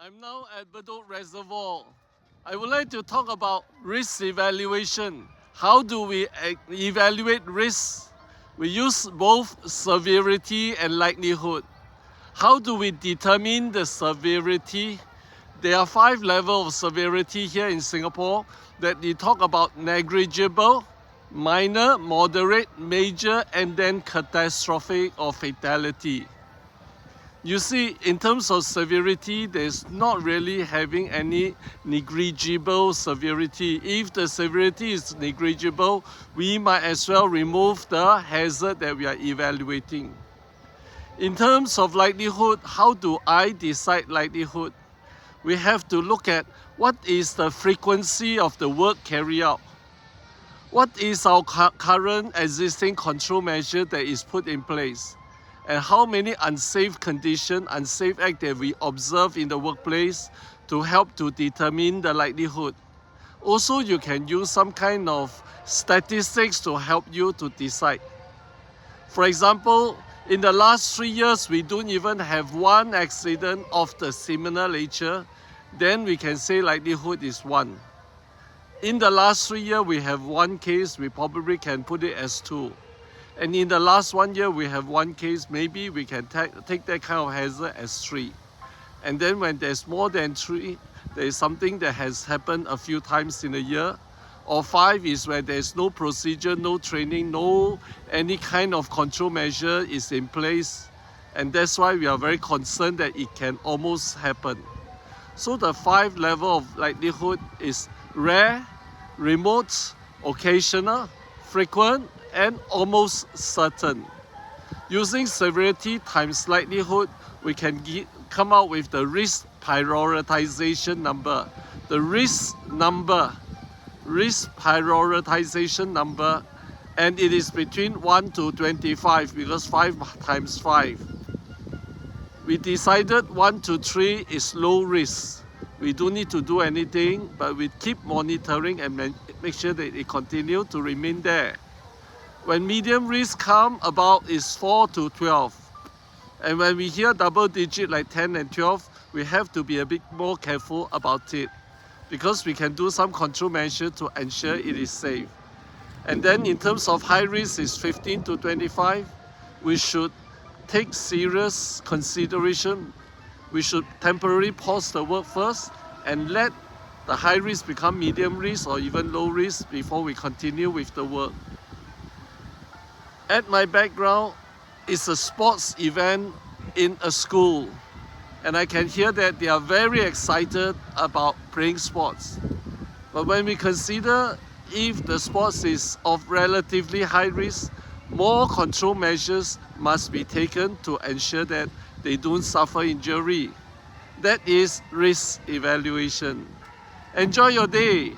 I'm now at Bedok Reservoir. I would like to talk about risk evaluation. How do we evaluate risks? We use both severity and likelihood. How do we determine the severity? There are 5 levels of severity here in Singapore that we talk about: negligible, minor, moderate, major, and then catastrophic or fatality. You see, in terms of severity, there's not really having any negligible severity. If the severity is negligible, we might as well remove the hazard that we are evaluating. In terms of likelihood, how do I decide likelihood? We have to look at what is the frequency of the work carried out. What is our current existing control measure that is put in place? And how many unsafe conditions, unsafe acts that we observe in the workplace to help to determine the likelihood. Also, you can use some kind of statistics to help you to decide. For example, in the last 3 years, we don't even have one accident of the similar nature, then we can say likelihood is 1. In the last 3 years, we have 1 case, we probably can put it as 2. And in the last 1 year, we have 1 case, maybe we can take that kind of hazard as 3. And then when there's more than 3, there is something that has happened a few times in a year. Or 5 is where there's no procedure, no training, no any kind of control measure is in place. And that's why we are very concerned that it can almost happen. So the 5 level of likelihood is rare, remote, occasional, frequent, and almost certain. Using severity times likelihood, we can come out with the risk prioritization number. The risk prioritization number, and it is between 1 to 25 because 5 times 5. We decided 1 to 3 is low risk. We don't need to do anything, but we keep monitoring and make sure that it continue to remain there. When medium risk come about is 4 to 12. And when we hear double digit like 10 and 12, we have to be a bit more careful about it, because we can do some control measure to ensure it is safe. And then in terms of high risk is 15 to 25. We should take serious consideration. We should temporarily pause the work first and let the high risk become medium risk or even low risk before we continue with the work. At my background is a sports event in a school, and I can hear that they are very excited about playing sports. But when we consider if the sports is of relatively high risk, more control measures must be taken to ensure that they don't suffer injury. That is risk evaluation. Enjoy your day.